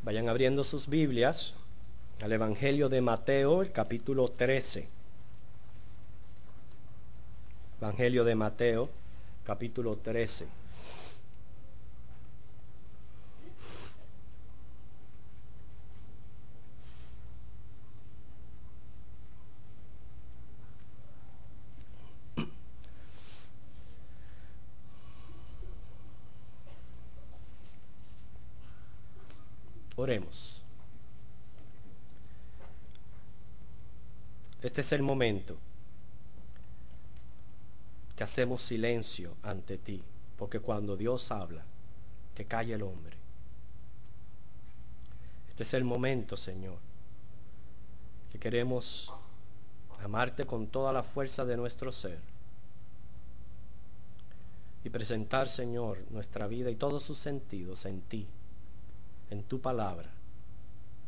Vayan abriendo sus Biblias al Evangelio de Mateo, el capítulo 13. Evangelio de Mateo, capítulo 13. Oremos. Este es el momento que hacemos silencio ante ti, porque cuando Dios habla, que calle el hombre. Este es el momento, Señor, que queremos amarte con toda la fuerza de nuestro ser y presentar, Señor, nuestra vida y todos sus sentidos en ti, en tu palabra.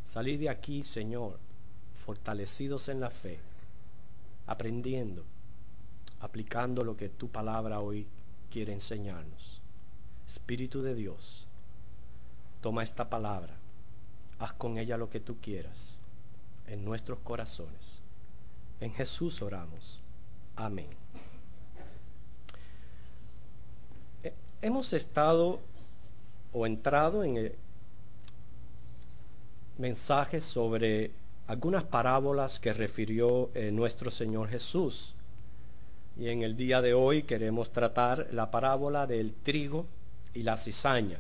Salir de aquí, Señor, fortalecidos en la fe, aprendiendo, aplicando lo que tu palabra hoy quiere enseñarnos. Espíritu de Dios, toma esta palabra, haz con ella lo que tú quieras en nuestros corazones. En Jesús oramos. Amén. Hemos estado o entrado en el mensaje sobre algunas parábolas que refirió nuestro Señor Jesús. Y en el día de hoy queremos tratar la parábola del trigo y la cizaña.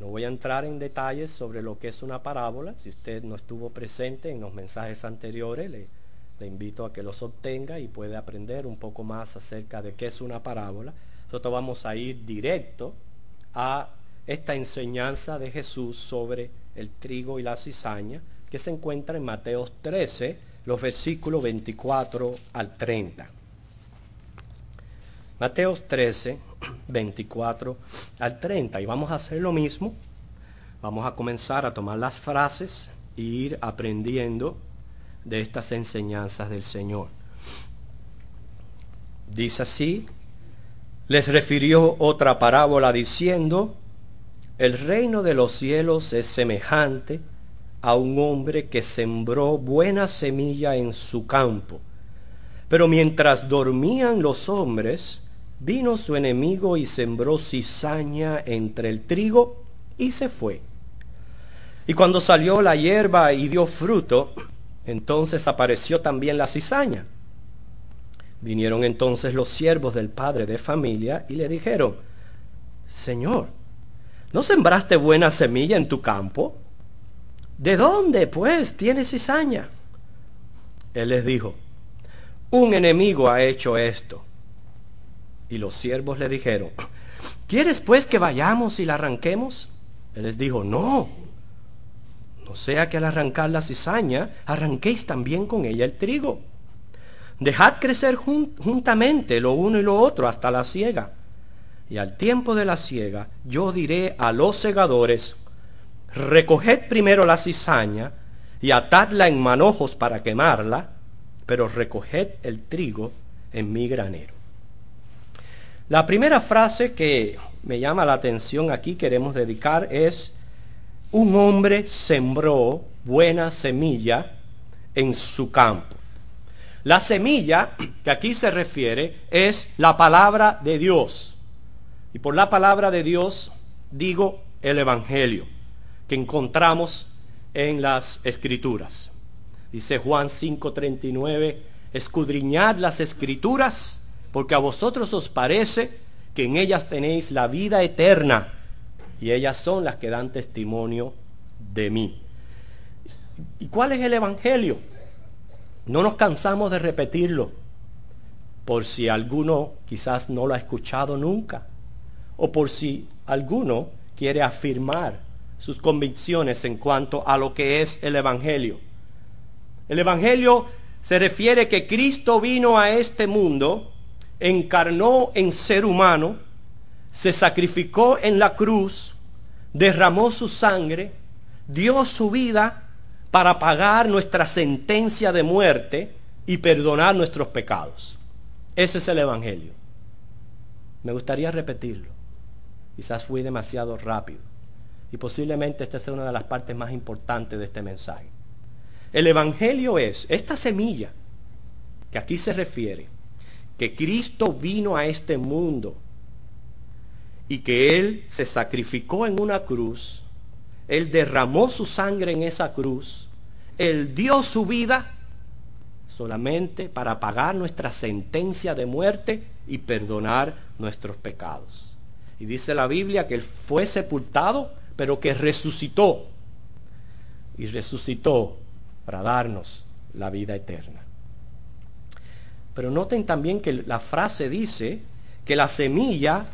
No voy a entrar en detalles sobre lo que es una parábola. Si usted no estuvo presente en los mensajes anteriores, le invito a que los obtenga y puede aprender un poco más acerca de qué es una parábola. Nosotros vamos a ir directo a esta enseñanza de Jesús sobre el trigo y la cizaña, que se encuentra en Mateo 13, los versículos 24 al 30. Mateo 13, 24 al 30. Y vamos a hacer lo mismo. Vamos a comenzar a tomar las frases e ir aprendiendo de estas enseñanzas del Señor. Dice así: les refirió otra parábola diciendo: el reino de los cielos es semejante a un hombre que sembró buena semilla en su campo. Pero mientras dormían los hombres, vino su enemigo y sembró cizaña entre el trigo y se fue. Y cuando salió la hierba y dio fruto, entonces apareció también la cizaña. Vinieron entonces los siervos del padre de familia y le dijeron: Señor, ¿no sembraste buena semilla en tu campo? ¿De dónde, pues, tienes cizaña? Él les dijo: un enemigo ha hecho esto. Y los siervos le dijeron: ¿quieres, pues, que vayamos y la arranquemos? Él les dijo: no sea que al arrancar la cizaña, arranquéis también con ella el trigo. Dejad crecer juntamente lo uno y lo otro hasta la siega. Y al tiempo de la siega, yo diré a los segadores: recoged primero la cizaña y atadla en manojos para quemarla, pero recoged el trigo en mi granero. La primera frase que me llama la atención aquí, queremos dedicar, es: un hombre sembró buena semilla en su campo. La semilla que aquí se refiere es la palabra de Dios. Y por la palabra de Dios digo el Evangelio que encontramos en las Escrituras. Dice Juan 5:39, escudriñad las Escrituras, porque a vosotros os parece que en ellas tenéis la vida eterna, y ellas son las que dan testimonio de mí. ¿Y cuál es el Evangelio? No nos cansamos de repetirlo, por si alguno quizás no lo ha escuchado nunca, o por si alguno quiere afirmar sus convicciones en cuanto a lo que es el Evangelio. El Evangelio se refiere que Cristo vino a este mundo, encarnó en ser humano, se sacrificó en la cruz, derramó su sangre, dio su vida para pagar nuestra sentencia de muerte y perdonar nuestros pecados. Ese es el Evangelio. Me gustaría repetirlo. Quizás fui demasiado rápido. Y posiblemente esta sea una de las partes más importantes de este mensaje. El Evangelio es esta semilla que aquí se refiere, que Cristo vino a este mundo y que Él se sacrificó en una cruz, Él derramó su sangre en esa cruz, Él dio su vida solamente para pagar nuestra sentencia de muerte y perdonar nuestros pecados. Y dice la Biblia que Él fue sepultado, pero que resucitó. Y resucitó para darnos la vida eterna. Pero noten también que la frase dice que la semilla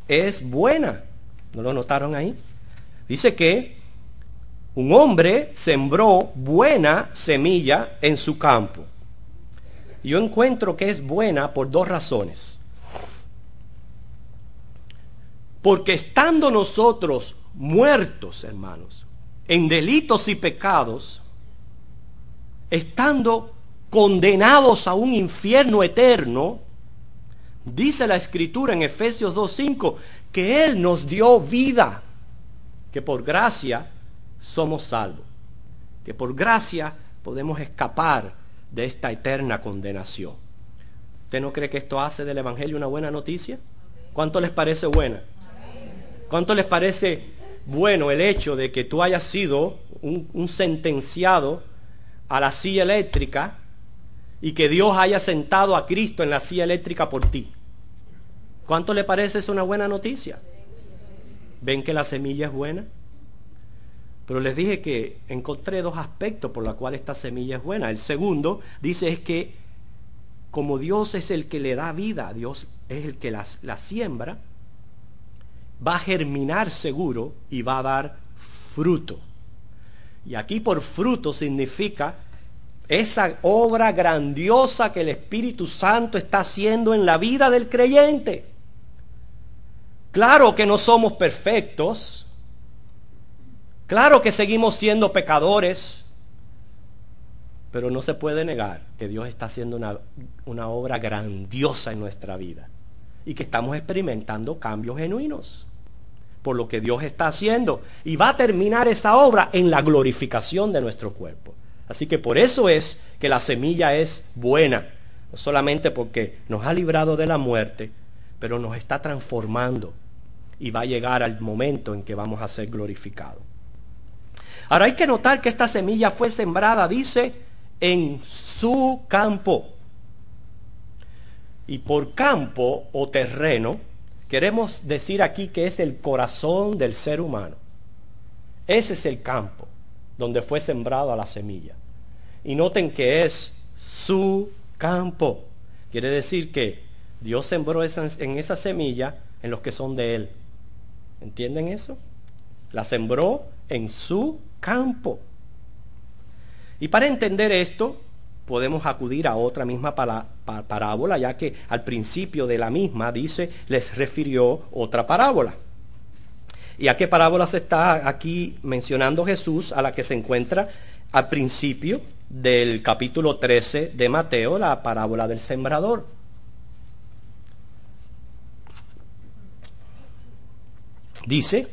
es buena. ¿No lo notaron ahí? Dice que un hombre sembró buena semilla en su campo. Yo encuentro que es buena por dos razones. Porque estando nosotros muertos, hermanos, en delitos y pecados, estando condenados a un infierno eterno, dice la Escritura en Efesios 2:5 que Él nos dio vida, que por gracia somos salvos, que por gracia podemos escapar de esta eterna condenación. ¿Usted no cree que esto hace del Evangelio una buena noticia? ¿Cuánto les parece buena? ¿Cuánto les parece bueno el hecho de que tú hayas sido un sentenciado a la silla eléctrica y que Dios haya sentado a Cristo en la silla eléctrica por ti? ¿Cuánto le parece eso una buena noticia? ¿Ven que la semilla es buena? Pero les dije que encontré dos aspectos por los cuales esta semilla es buena. El segundo, dice, es que como Dios es el que le da vida, Dios es el que la siembra, va a germinar seguro y va a dar fruto. Y aquí por fruto significa esa obra grandiosa que el Espíritu Santo está haciendo en la vida del creyente. Claro que no somos perfectos. Claro que seguimos siendo pecadores, pero no se puede negar que Dios está haciendo una obra grandiosa en nuestra vida y que estamos experimentando cambios genuinos por lo que Dios está haciendo, y va a terminar esa obra en la glorificación de nuestro cuerpo. Así que por eso es que la semilla es buena, no solamente porque nos ha librado de la muerte, pero nos está transformando y va a llegar al momento en que vamos a ser glorificados. Ahora hay que notar que esta semilla fue sembrada, dice, en su campo. Y por campo o terreno, queremos decir aquí que es el corazón del ser humano. Ese es el campo donde fue sembrada la semilla. Y noten que es su campo. Quiere decir que Dios sembró en esa semilla en los que son de Él. ¿Entienden eso? La sembró en su campo. Y para entender esto, podemos acudir a otra misma parábola, ya que al principio de la misma dice, les refirió otra parábola. ¿Y a qué parábola se está aquí mencionando Jesús? A la que se encuentra al principio del capítulo 13 de Mateo, la parábola del sembrador. Dice,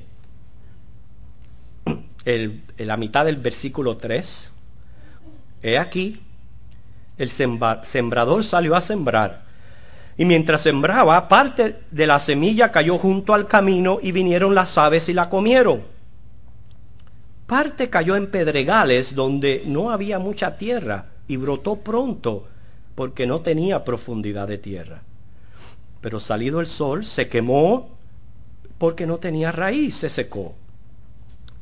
en la mitad del versículo 3, he aquí, el sembrador salió a sembrar, y mientras sembraba, parte de la semilla cayó junto al camino, y vinieron las aves y la comieron. Parte cayó en pedregales donde no había mucha tierra, y brotó pronto, porque no tenía profundidad de tierra. Pero salido el sol, se quemó, porque no tenía raíz, se secó.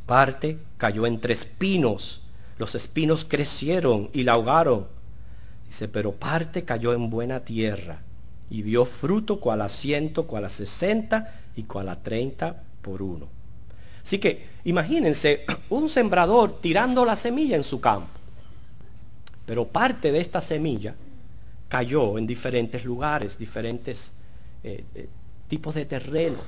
Parte cayó entre espinos, los espinos crecieron y la ahogaron. Dice, pero parte cayó en buena tierra y dio fruto, cual a 100, cual a 60 y cual a 30 por uno. Así que imagínense un sembrador tirando la semilla en su campo, pero parte de esta semilla cayó en diferentes lugares, diferentes tipos de terreno,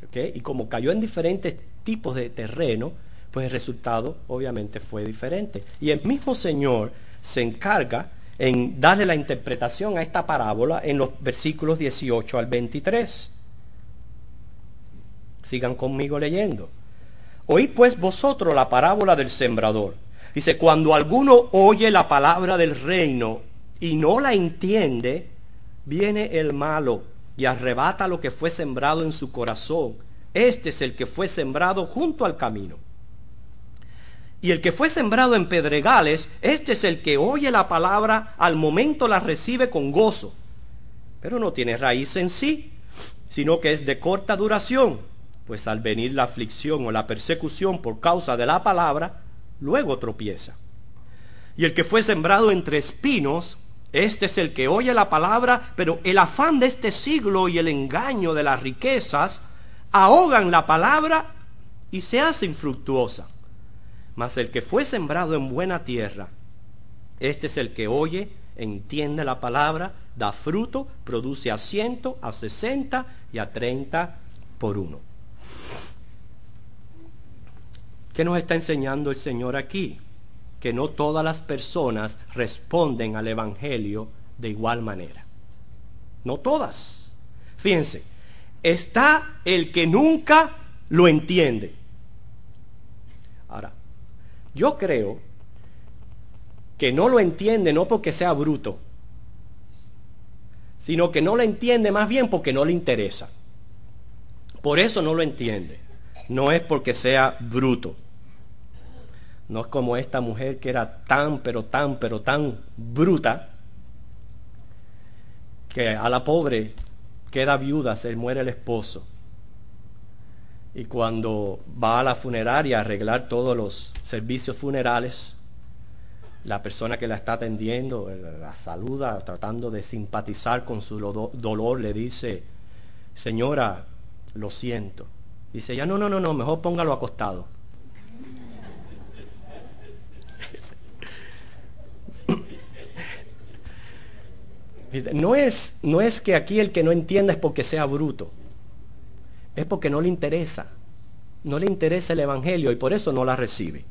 ¿okay? Y como cayó en diferentes tipos de terreno, pues el resultado obviamente fue diferente. Y el mismo Señor se encarga en darle la interpretación a esta parábola en los versículos 18 al 23. Sigan conmigo leyendo. Oíd pues vosotros la parábola del sembrador. Dice, cuando alguno oye la palabra del reino y no la entiende, viene el malo y arrebata lo que fue sembrado en su corazón. Este es el que fue sembrado junto al camino. Y el que fue sembrado en pedregales, este es el que oye la palabra, al momento la recibe con gozo, pero no tiene raíz en sí, sino que es de corta duración, pues al venir la aflicción o la persecución por causa de la palabra, luego tropieza. Y el que fue sembrado entre espinos, este es el que oye la palabra, pero el afán de este siglo y el engaño de las riquezas ahogan la palabra y se hace infructuosa. Mas el que fue sembrado en buena tierra, este es el que oye, entiende la palabra, da fruto, produce a 100, a 60 y a 30 por uno. ¿Qué nos está enseñando el Señor aquí? Que no todas las personas responden al Evangelio de igual manera. No todas. Fíjense, está el que nunca lo entiende. Ahora, yo creo que no lo entiende no porque sea bruto, sino que no lo entiende más bien porque no le interesa. Por eso no lo entiende. No es porque sea bruto. No es como esta mujer que era tan bruta, que a la pobre queda viuda, se muere el esposo. Y cuando va a la funeraria a arreglar todos los servicios funerales, la persona que la está atendiendo la saluda, tratando de simpatizar con su dolor, le dice, señora, lo siento. Dice ella, no, mejor póngalo acostado. No es que aquí el que no entienda es porque sea bruto. Es porque no le interesa. No le interesa el Evangelio y por eso no la recibe.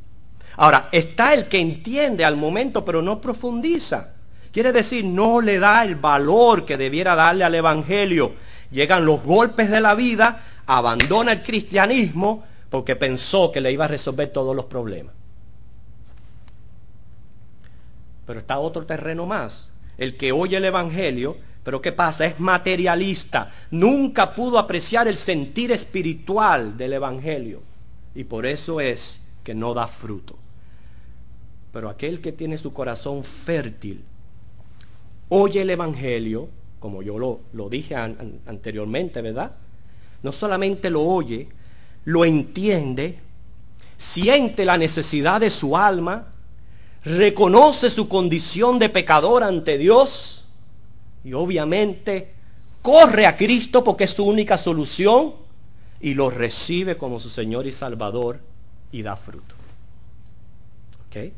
Ahora, está el que entiende al momento pero no profundiza. Quiere decir, no le da el valor que debiera darle al Evangelio. Llegan los golpes de la vida, abandona el cristianismo porque pensó que le iba a resolver todos los problemas. Pero está otro terreno más. El que oye el Evangelio, pero ¿qué pasa? Es materialista. Nunca pudo apreciar el sentir espiritual del Evangelio. Y por eso es que no da fruto. Pero aquel que tiene su corazón fértil, oye el Evangelio, como yo lo dije anteriormente, ¿verdad? No solamente lo oye, lo entiende, siente la necesidad de su alma, reconoce su condición de pecador ante Dios y obviamente corre a Cristo porque es su única solución y lo recibe como su Señor y Salvador y da fruto. ¿Ok?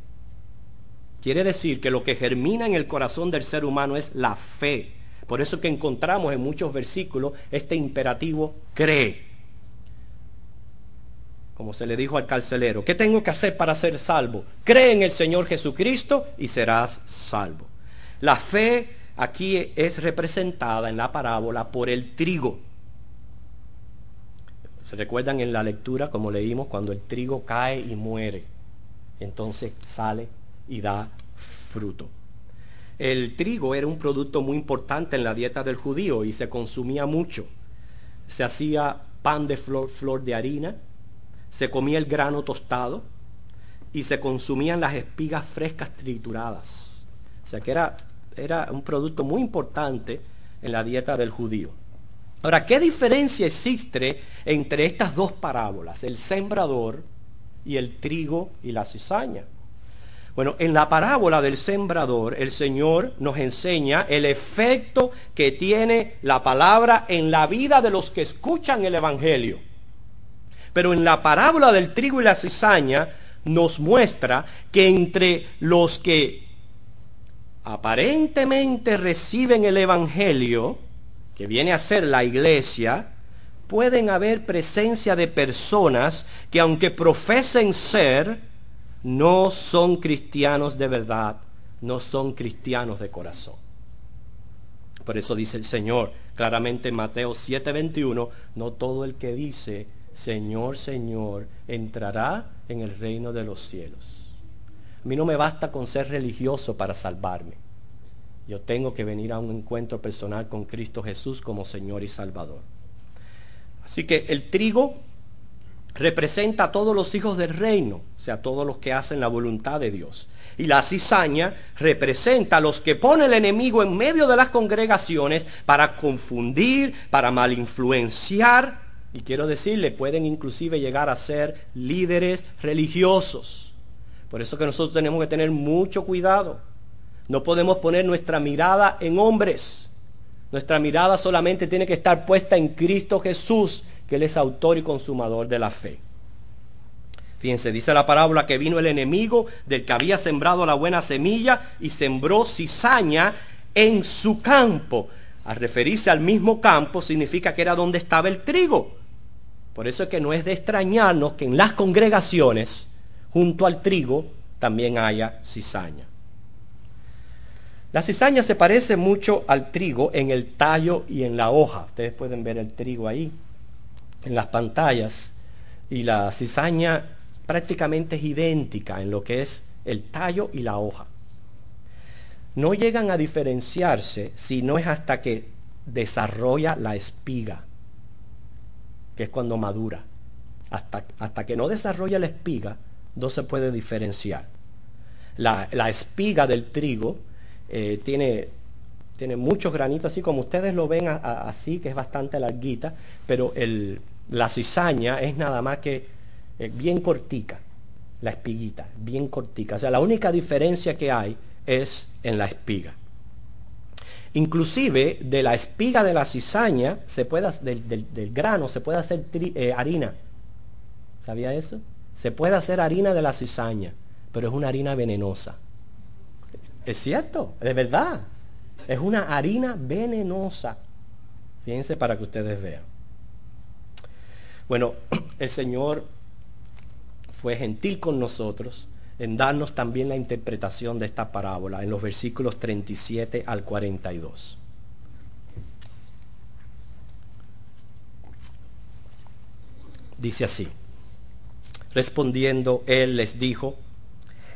Quiere decir que lo que germina en el corazón del ser humano es la fe. Por eso que encontramos en muchos versículos este imperativo, cree. Como se le dijo al carcelero, ¿qué tengo que hacer para ser salvo? Cree en el Señor Jesucristo y serás salvo. La fe aquí es representada en la parábola por el trigo. ¿Se recuerdan en la lectura, como leímos, cuando el trigo cae y muere? Entonces sale y da fruto. El trigo era un producto muy importante en la dieta del judío y se consumía mucho. Se hacía pan de flor de harina, se comía el grano tostado y se consumían las espigas frescas trituradas. O sea que era un producto muy importante en la dieta del judío. Ahora, ¿qué diferencia existe entre estas dos parábolas, el sembrador y el trigo y la cizaña? Bueno, en la parábola del sembrador, el Señor nos enseña el efecto que tiene la palabra en la vida de los que escuchan el Evangelio. Pero en la parábola del trigo y la cizaña nos muestra que entre los que aparentemente reciben el Evangelio, que viene a ser la iglesia, pueden haber presencia de personas que aunque profesen ser, no son cristianos de verdad, no son cristianos de corazón. Por eso dice el Señor claramente en Mateo 7:21, no todo el que dice Señor, Señor, entrará en el reino de los cielos. A mí no me basta con ser religioso para salvarme. Yo tengo que venir a un encuentro personal con Cristo Jesús como Señor y Salvador. Así que el trigo representa a todos los hijos del reino, o sea, todos los que hacen la voluntad de Dios. Y la cizaña representa a los que pone el enemigo en medio de las congregaciones para confundir, para malinfluenciar. Y quiero decirle, pueden inclusive llegar a ser líderes religiosos. Por eso que nosotros tenemos que tener mucho cuidado. No podemos poner nuestra mirada en hombres. Nuestra mirada solamente tiene que estar puesta en Cristo Jesús, que Él es autor y consumador de la fe. Fíjense, dice la parábola que vino el enemigo del que había sembrado la buena semilla y sembró cizaña en su campo. Al referirse al mismo campo significa que era donde estaba el trigo. Por eso es que no es de extrañarnos que en las congregaciones, junto al trigo, también haya cizaña. La cizaña se parece mucho al trigo en el tallo y en la hoja. Ustedes pueden ver el trigo ahí en las pantallas, y la cizaña prácticamente es idéntica en lo que es el tallo y la hoja. No llegan a diferenciarse si no es hasta que desarrolla la espiga, que es cuando madura. Hasta que no desarrolla la espiga, no se puede diferenciar. La espiga del trigo tiene muchos granitos, así como ustedes lo ven así, que es bastante larguita, pero la cizaña es nada más que bien cortica, la espiguita, bien cortica. O sea, la única diferencia que hay es en la espiga. Inclusive de la espiga de la cizaña, del grano, se puede hacer harina. ¿Sabía eso? Se puede hacer harina de la cizaña, pero es una harina venenosa. Es cierto, de verdad. Es una harina venenosa. Fíjense para que ustedes vean. Bueno, el Señor fue gentil con nosotros en darnos también la interpretación de esta parábola en los versículos 37 al 42. Dice así: respondiendo él les dijo: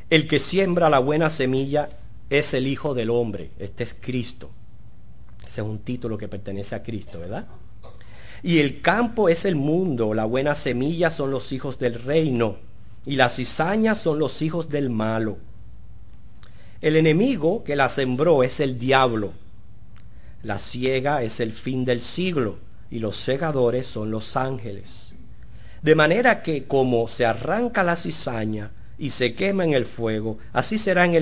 el que siembra la buena semilla es el Hijo del Hombre. Este es Cristo. Ese es un título que pertenece a Cristo, ¿verdad? Y el campo es el mundo, la buena semilla son los hijos del reino, y las cizañas son los hijos del malo. El enemigo que la sembró es el diablo. La siega es el fin del siglo, y los segadores son los ángeles. De manera que como se arranca la cizaña y se quema en el fuego, así será en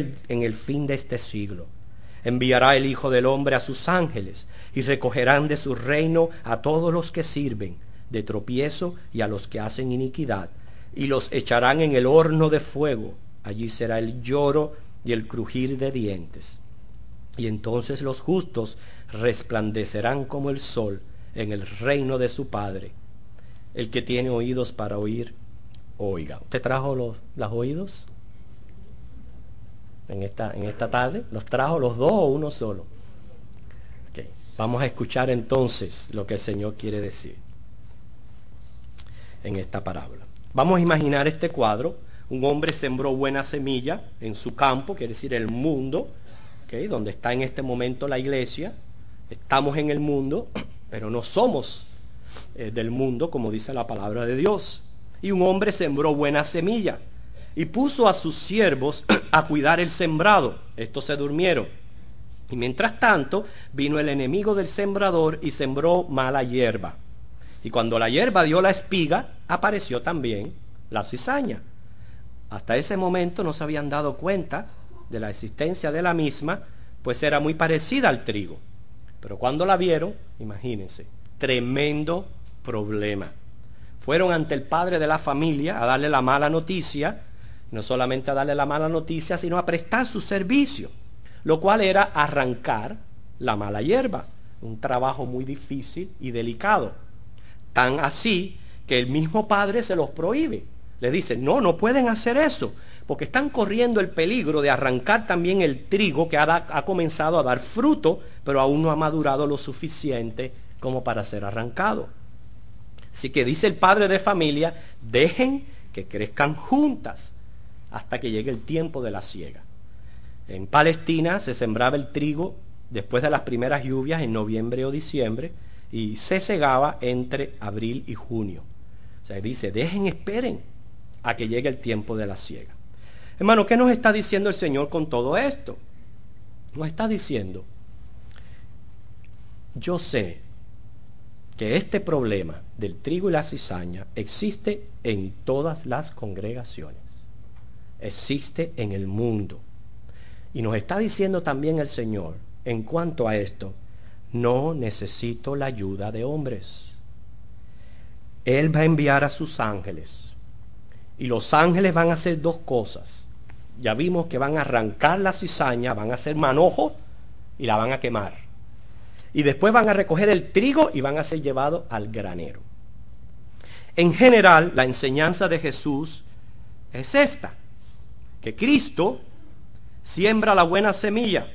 el fin de este siglo. Enviará el Hijo del Hombre a sus ángeles, y recogerán de su reino a todos los que sirven de tropiezo y a los que hacen iniquidad, y los echarán en el horno de fuego. Allí será el lloro y el crujir de dientes. Y entonces los justos resplandecerán como el sol en el reino de su Padre. El que tiene oídos para oír, oiga. ¿Usted trajo los oídos en esta tarde? ¿Los trajo los dos o uno solo? Okay. Vamos a escuchar entonces lo que el Señor quiere decir en esta parábola. Vamos a imaginar este cuadro. Un hombre sembró buena semilla en su campo, quiere decir el mundo, ¿okay? Donde está en este momento la iglesia. Estamos en el mundo, pero no somos del mundo, como dice la palabra de Dios. Y un hombre sembró buena semilla y puso a sus siervos a cuidar el sembrado. Estos se durmieron. Y mientras tanto vino el enemigo del sembrador y sembró mala hierba. Y cuando la hierba dio la espiga, apareció también la cizaña. Hasta ese momento no se habían dado cuenta de la existencia de la misma, pues era muy parecida al trigo. Pero cuando la vieron, imagínense, tremendo problema. Fueron ante el padre de la familia a darle la mala noticia, no solamente a darle la mala noticia, sino a prestar su servicio, lo cual era arrancar la mala hierba, un trabajo muy difícil y delicado. Tan así que el mismo padre se los prohíbe. Le dice, no pueden hacer eso, porque están corriendo el peligro de arrancar también el trigo que ha comenzado a dar fruto, pero aún no ha madurado lo suficiente como para ser arrancado. Así que dice el padre de familia, dejen que crezcan juntas hasta que llegue el tiempo de la siega. En Palestina se sembraba el trigo después de las primeras lluvias en noviembre o diciembre y se segaba entre abril y junio. O sea, dice, esperen a que llegue el tiempo de la siega. Hermano, ¿qué nos está diciendo el Señor con todo esto? Nos está diciendo, yo sé que este problema del trigo y la cizaña existe en todas las congregaciones, existe en el mundo. Y nos está diciendo también el Señor, en cuanto a esto, no necesito la ayuda de hombres. Él va a enviar a sus ángeles. Y los ángeles van a hacer dos cosas. Ya vimos que van a arrancar la cizaña, van a hacer manojo y la van a quemar. Y después van a recoger el trigo y van a ser llevados al granero. En general, la enseñanza de Jesús es esta, que Cristo siembra la buena semilla.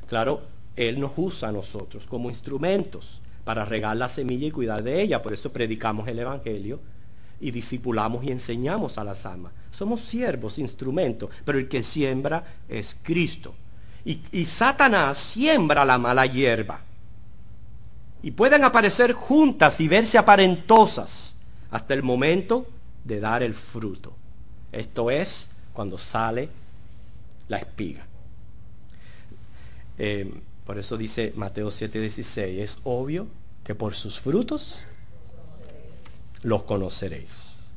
Claro, Él nos usa a nosotros como instrumentos para regar la semilla y cuidar de ella. Por eso predicamos el Evangelio y discipulamos y enseñamos a las almas. Somos siervos, instrumentos, pero el que siembra es Cristo. Y Satanás siembra la mala hierba. Y pueden aparecer juntas y verse aparentosas hasta el momento de dar el fruto. Esto es cuando sale la espiga. Por eso dice Mateo 7:16, es obvio que por sus frutos los conoceréis.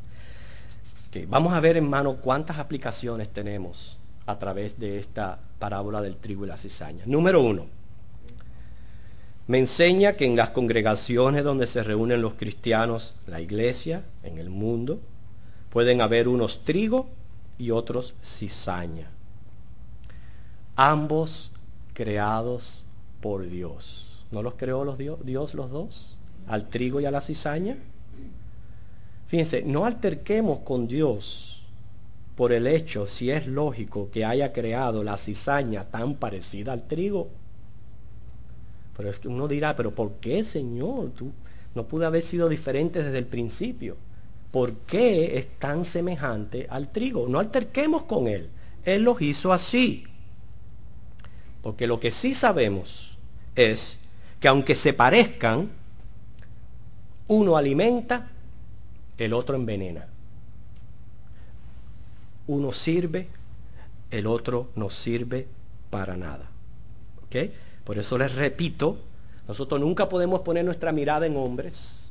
Okay, vamos a ver, hermano, cuántas aplicaciones tenemos a través de esta parábola del trigo y la cizaña. Número 1. Me enseña que en las congregaciones donde se reúnen los cristianos, la iglesia, en el mundo, pueden haber unos trigo y otros cizaña. Ambos creados por Dios. ¿No los creó Dios los dos? Al trigo y a la cizaña. Fíjense, no alterquemos con Dios por el hecho, si es lógico, que haya creado la cizaña tan parecida al trigo. Pero es que uno dirá, pero ¿por qué, Señor? Tú no pudo haber sido diferente desde el principio. ¿Por qué es tan semejante al trigo? No alterquemos con Él. Él los hizo así. Porque lo que sí sabemos es que aunque se parezcan, uno alimenta, el otro envenena. Uno sirve, el otro no sirve para nada. ¿Ok? Por eso les repito, nosotros nunca podemos poner nuestra mirada en hombres.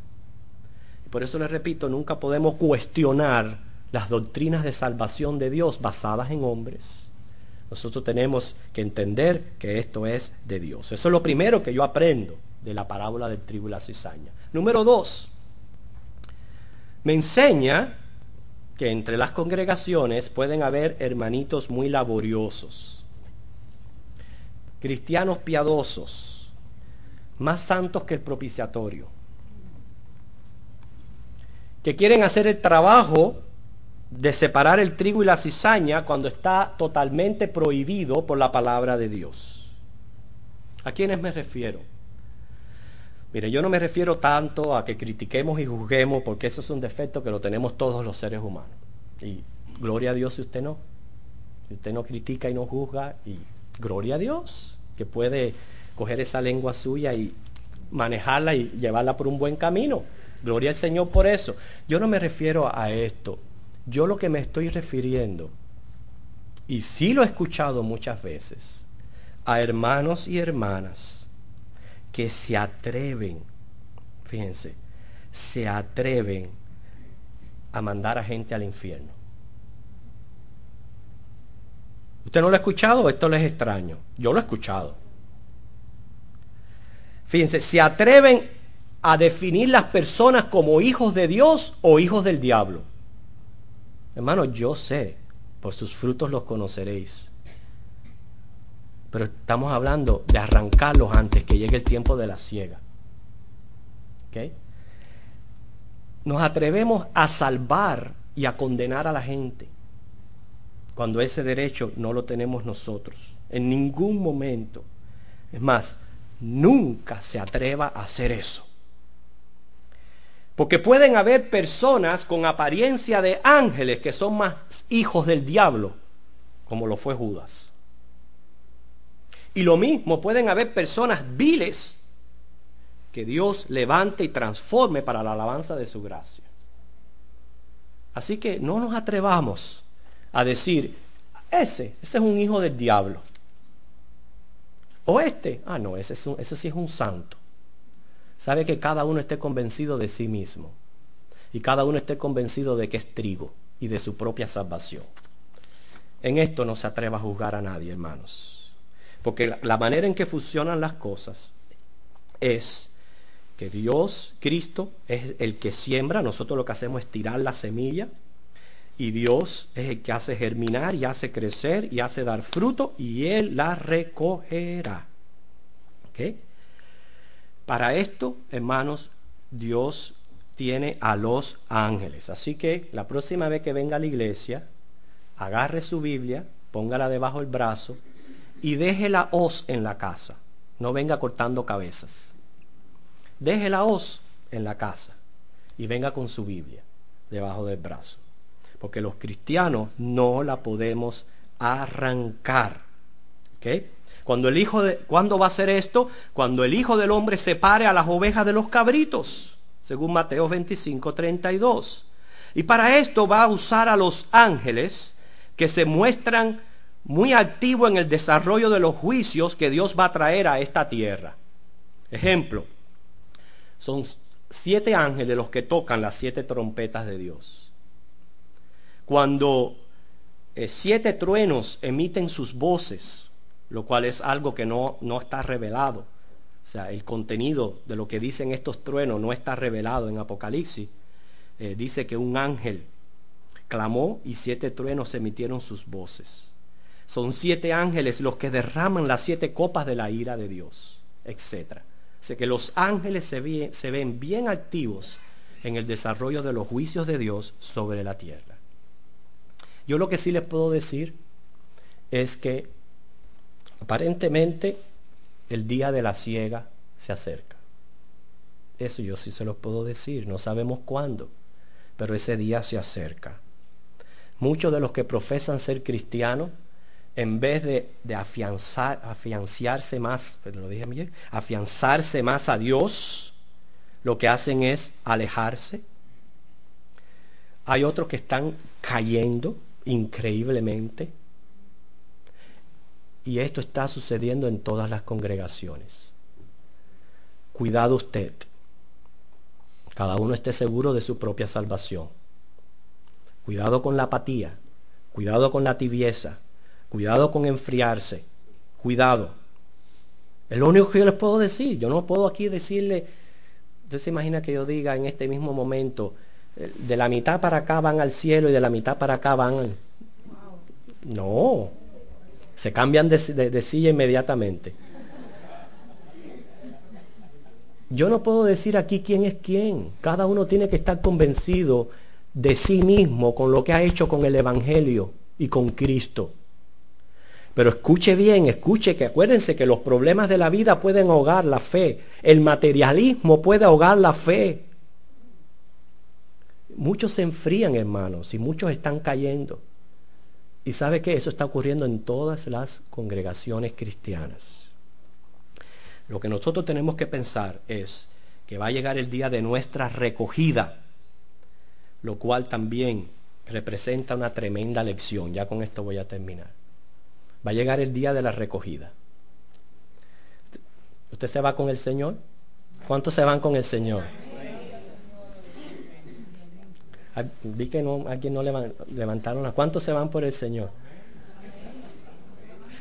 Y por eso les repito, nunca podemos cuestionar las doctrinas de salvación de Dios basadas en hombres. Nosotros tenemos que entender que esto es de Dios. Eso es lo primero que yo aprendo de la parábola del trigo y la cizaña. Número 2, me enseña que entre las congregaciones pueden haber hermanitos muy laboriosos, cristianos piadosos, más santos que el propiciatorio, que quieren hacer el trabajo de separar el trigo y la cizaña cuando está totalmente prohibido por la palabra de Dios. ¿A quiénes me refiero? Mire, yo no me refiero tanto a que critiquemos y juzguemos, porque eso es un defecto que lo tenemos todos los seres humanos. Y gloria a Dios si usted no critica y no juzga, y gloria a Dios que puede coger esa lengua suya y manejarla y llevarla por un buen camino. Gloria al Señor por eso. Yo no me refiero a esto. Yo lo que me estoy refiriendo, y sí lo he escuchado muchas veces, a hermanos y hermanas que se atreven, fíjense, se atreven a mandar a gente al infierno. ¿Usted no lo ha escuchado? Esto les es extraño. Yo lo he escuchado. Fíjense, se atreven a definir las personas como hijos de Dios o hijos del diablo. Hermano, yo sé, por sus frutos los conoceréis. Pero estamos hablando de arrancarlos antes que llegue el tiempo de la siega. ¿Ok? Nos atrevemos a salvar y a condenar a la gente, cuando ese derecho no lo tenemos nosotros. En ningún momento. Es más, nunca se atreva a hacer eso. Porque pueden haber personas con apariencia de ángeles que son más hijos del diablo, como lo fue Judas. Y lo mismo pueden haber personas viles que Dios levante y transforme para la alabanza de su gracia. Así que no nos atrevamos a decir, ese es un hijo del diablo. O no, ese sí es un santo. Sabe que cada uno esté convencido de sí mismo. Y cada uno esté convencido de que es trigo y de su propia salvación. En esto no se atreva a juzgar a nadie, hermanos. Porque la manera en que funcionan las cosas es que Dios, Cristo, es el que siembra. Nosotros lo que hacemos es tirar la semilla. Y Dios es el que hace germinar y hace crecer y hace dar fruto. Y Él la recogerá. ¿Ok? Para esto, hermanos, Dios tiene a los ángeles. Así que la próxima vez que venga a la iglesia, agarre su Biblia, póngala debajo del brazo y deje la hoz en la casa. No venga cortando cabezas. Deje la hoz en la casa y venga con su Biblia debajo del brazo. Porque los cristianos no la podemos arrancar. ¿Ok? ¿Cuándo va a ser esto? Cuando el Hijo del Hombre separe a las ovejas de los cabritos, según Mateo 25:32. Y para esto va a usar a los ángeles que se muestran muy activos en el desarrollo de los juicios que Dios va a traer a esta tierra. Ejemplo, son 7 ángeles los que tocan las 7 trompetas de Dios. Cuando 7 truenos emiten sus voces, lo cual es algo que no está revelado. O sea, el contenido de lo que dicen estos truenos no está revelado en Apocalipsis. Dice que un ángel clamó y 7 truenos emitieron sus voces. Son 7 ángeles los que derraman las 7 copas de la ira de Dios, etc. O sea que los ángeles se ven bien activos en el desarrollo de los juicios de Dios sobre la tierra. Yo lo que sí les puedo decir es que aparentemente el día de la siega se acerca. Eso yo sí se los puedo decir. No sabemos cuándo, pero ese día se acerca. Muchos de los que profesan ser cristianos, en vez de afianzarse más, lo dije bien, afianzarse más a Dios, lo que hacen es alejarse. Hay otros que están cayendo increíblemente. Y esto está sucediendo en todas las congregaciones. Cuidado usted. Cada uno esté seguro de su propia salvación. Cuidado con la apatía. Cuidado con la tibieza. Cuidado con enfriarse. Cuidado. Es lo único que yo les puedo decir. Yo no puedo aquí decirle... Usted se imagina que yo diga en este mismo momento, de la mitad para acá van al cielo y de la mitad para acá van... No. Se cambian de silla inmediatamente. Yo no puedo decir aquí quién es quién. Cada uno tiene que estar convencido de sí mismo con lo que ha hecho con el Evangelio y con Cristo. Pero escuche bien, escuche que acuérdense que los problemas de la vida pueden ahogar la fe. El materialismo puede ahogar la fe. Muchos se enfrían, hermanos, y muchos están cayendo. Y sabe que eso está ocurriendo en todas las congregaciones cristianas. Lo que nosotros tenemos que pensar es que va a llegar el día de nuestra recogida, lo cual también representa una tremenda lección. Ya con esto voy a terminar. Va a llegar el día de la recogida. ¿Usted se va con el Señor? ¿Cuántos se van con el Señor? Vi que no, aquí no levantaron. ¿Cuántos se van por el Señor?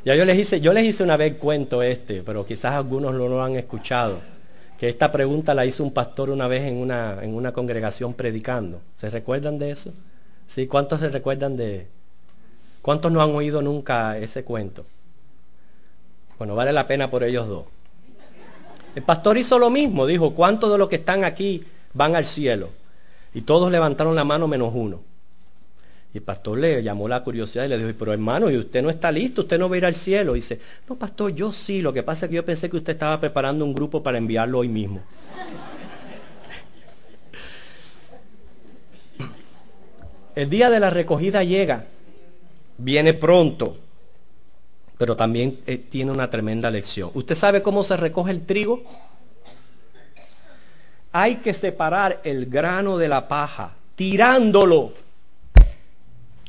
Ya yo les hice una vez el cuento pero quizás algunos no lo han escuchado. Que esta pregunta la hizo un pastor una vez en una congregación predicando. ¿Se recuerdan de eso? Sí, ¿cuántos se recuerdan de? ¿Cuántos no han oído nunca ese cuento? Bueno, vale la pena por ellos dos. El pastor hizo lo mismo, dijo, ¿cuántos de los que están aquí van al cielo? Y todos levantaron la mano menos uno. Y el pastor le llamó la curiosidad y le dijo, pero hermano, ¿y usted no está listo? ¿Usted no va a ir al cielo? Y dice, no, pastor, yo sí. Lo que pasa es que yo pensé que usted estaba preparando un grupo para enviarlo hoy mismo. El día de la recogida llega, viene pronto, pero también tiene una tremenda lección. ¿Usted sabe cómo se recoge el trigo? Hay que separar el grano de la paja, tirándolo,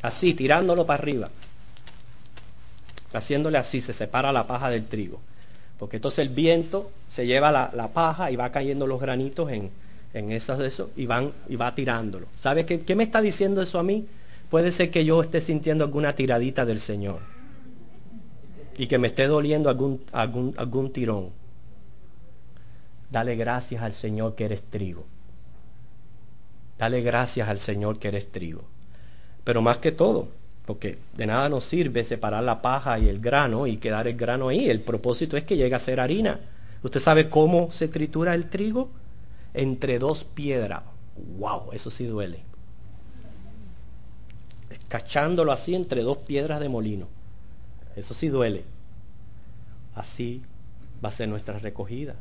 así, tirándolo para arriba. Haciéndole así, se separa la paja del trigo. Porque entonces el viento se lleva la paja y va cayendo los granitos en esas de eso y va tirándolo. ¿Sabe qué me está diciendo eso a mí? Puede ser que yo esté sintiendo alguna tiradita del Señor y que me esté doliendo algún tirón. Dale gracias al Señor que eres trigo. Dale gracias al Señor que eres trigo. Pero más que todo, porque de nada nos sirve separar la paja y el grano y quedar el grano ahí. El propósito es que llegue a ser harina. ¿Usted sabe cómo se tritura el trigo? Entre dos piedras. ¡Wow! Eso sí duele. Escachándolo así entre dos piedras de molino. Eso sí duele. Así va a ser nuestra recogida.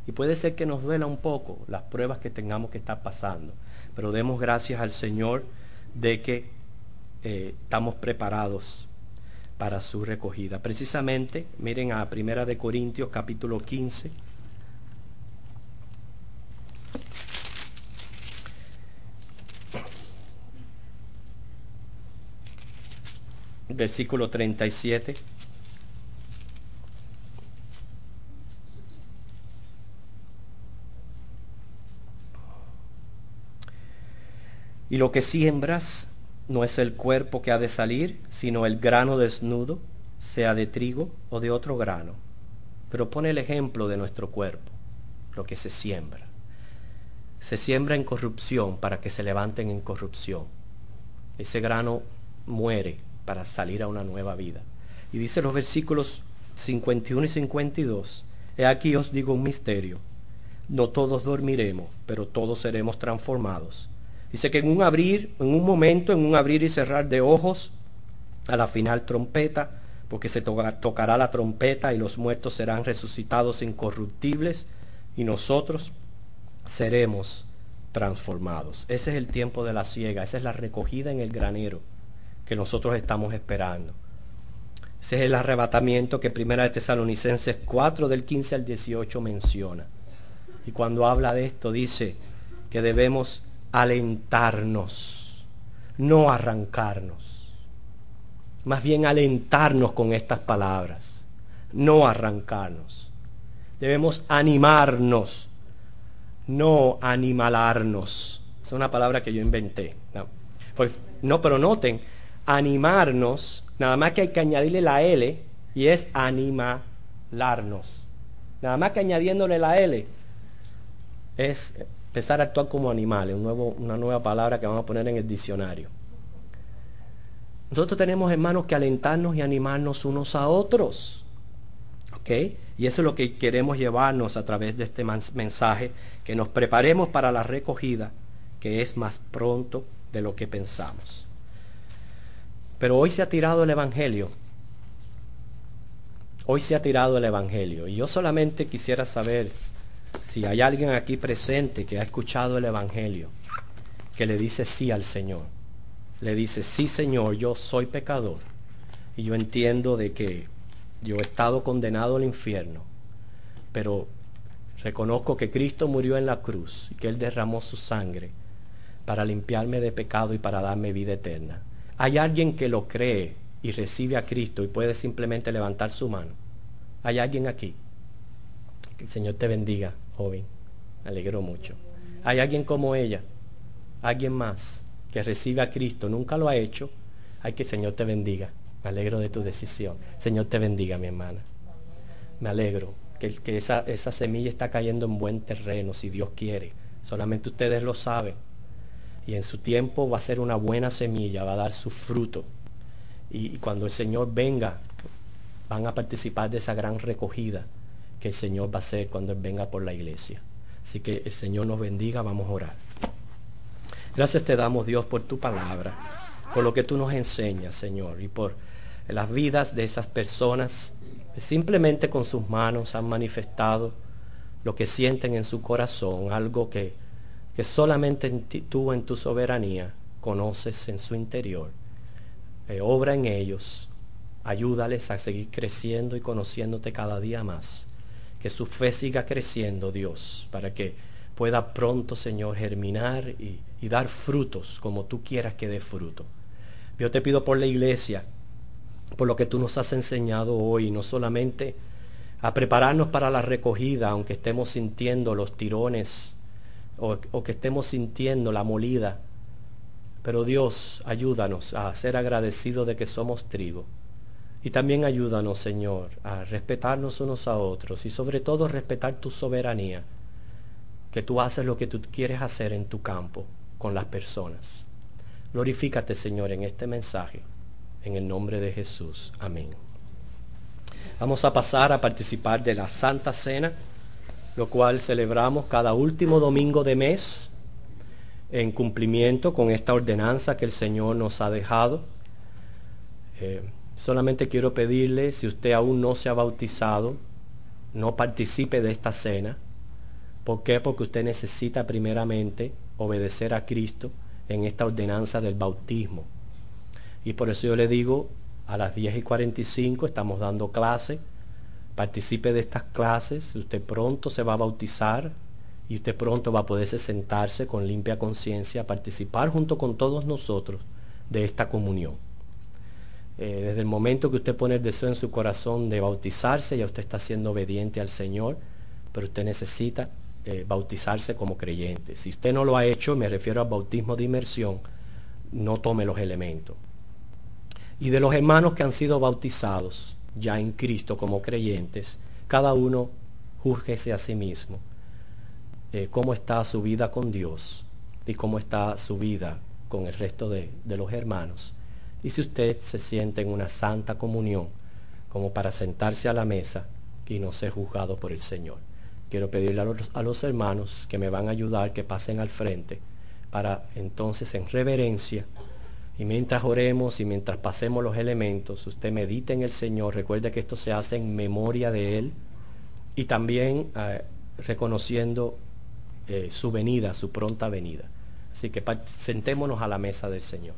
Y puede ser que nos duela un poco las pruebas que tengamos que estar pasando. Pero demos gracias al Señor de que estamos preparados para su recogida. Precisamente, miren a 1 de Corintios capítulo 15. Versículo 37. Y lo que siembras no es el cuerpo que ha de salir, sino el grano desnudo, sea de trigo o de otro grano. Pero pone el ejemplo de nuestro cuerpo, lo que se siembra. Se siembra en corrupción para que se levanten en corrupción. Ese grano muere para salir a una nueva vida. Y dice los versículos 51 y 52, he aquí os digo un misterio, no todos dormiremos, pero todos seremos transformados. Dice que en un abrir y cerrar de ojos, a la final trompeta, porque se tocará la trompeta y los muertos serán resucitados incorruptibles y nosotros seremos transformados. Ese es el tiempo de la siega, esa es la recogida en el granero que nosotros estamos esperando. Ese es el arrebatamiento que 1 de Tesalonicenses 4 del 15 al 18 menciona. Y cuando habla de esto dice que debemos alentarnos, no arrancarnos. Más bien alentarnos con estas palabras, no arrancarnos. Debemos animarnos, no animalarnos. Es una palabra que yo inventé. No, pero noten, animarnos, nada más que hay que añadirle la L y es animalarnos. Nada más que añadiéndole la L es empezar a actuar como animales, una nueva palabra que vamos a poner en el diccionario. Nosotros tenemos, hermanos, que alentarnos y animarnos unos a otros. ¿Ok? Y eso es lo que queremos llevarnos a través de este mensaje, que nos preparemos para la recogida, que es más pronto de lo que pensamos. Pero hoy se ha tirado el Evangelio. Hoy se ha tirado el Evangelio. Y yo solamente quisiera saber si hay alguien aquí presente que ha escuchado el Evangelio, que le dice sí al Señor. Le dice, sí Señor, yo soy pecador. Y yo entiendo de que yo he estado condenado al infierno. Pero reconozco que Cristo murió en la cruz y que Él derramó su sangre para limpiarme de pecado y para darme vida eterna. ¿Hay alguien que lo cree y recibe a Cristo y puede simplemente levantar su mano? ¿Hay alguien aquí? Que el Señor te bendiga, joven. Me alegro mucho. ¿Hay alguien como ella? ¿Alguien más que recibe a Cristo? Nunca lo ha hecho. Hay que el Señor te bendiga. Me alegro de tu decisión. Señor te bendiga, mi hermana. Me alegro que esa semilla está cayendo en buen terreno, si Dios quiere. Solamente ustedes lo saben. Y en su tiempo va a ser una buena semilla, va a dar su fruto. Y cuando el Señor venga, van a participar de esa gran recogida que el Señor va a hacer cuando Él venga por la iglesia. Así que el Señor nos bendiga, vamos a orar. Gracias te damos, Dios, por tu palabra, por lo que tú nos enseñas, Señor, y por las vidas de esas personas que simplemente con sus manos han manifestado lo que sienten en su corazón, algo que solamente tú en tu soberanía conoces en su interior. Obra en ellos, ayúdales a seguir creciendo y conociéndote cada día más. Que su fe siga creciendo, Dios, para que pueda pronto, Señor, germinar y dar frutos como tú quieras que dé fruto. Yo te pido por la iglesia, por lo que tú nos has enseñado hoy, no solamente a prepararnos para la recogida, aunque estemos sintiendo los tirones o que estemos sintiendo la molida. Pero Dios, ayúdanos a ser agradecidos de que somos trigo. Y también ayúdanos, Señor, a respetarnos unos a otros y sobre todo respetar tu soberanía, que tú haces lo que tú quieres hacer en tu campo con las personas. Glorifícate, Señor, en este mensaje. En el nombre de Jesús. Amén. Vamos a pasar a participar de la Santa Cena, lo cual celebramos cada último domingo de mes en cumplimiento con esta ordenanza que el Señor nos ha dejado. Solamente quiero pedirle, si usted aún no se ha bautizado, no participe de esta cena. ¿Por qué? Porque usted necesita primeramente obedecer a Cristo en esta ordenanza del bautismo. Y por eso yo le digo, a las 10:45 estamos dando clase. Participe de estas clases. Usted pronto se va a bautizar y usted pronto va a poderse sentarse con limpia conciencia a participar junto con todos nosotros de esta comunión. Desde el momento que usted pone el deseo en su corazón de bautizarse, ya usted está siendo obediente al Señor, pero usted necesita bautizarse como creyente. Si usted no lo ha hecho, me refiero al bautismo de inmersión, no tome los elementos. Y de los hermanos que han sido bautizados ya en Cristo como creyentes, cada uno júzguese a sí mismo cómo está su vida con Dios y cómo está su vida con el resto de los hermanos. Y si usted se siente en una santa comunión como para sentarse a la mesa y no ser juzgado por el Señor. Quiero pedirle a los hermanos que me van a ayudar, que pasen al frente, para entonces en reverencia, y mientras oremos y mientras pasemos los elementos, usted medite en el Señor. Recuerde que esto se hace en memoria de Él y también reconociendo su venida, su pronta venida. Así que sentémonos a la mesa del Señor.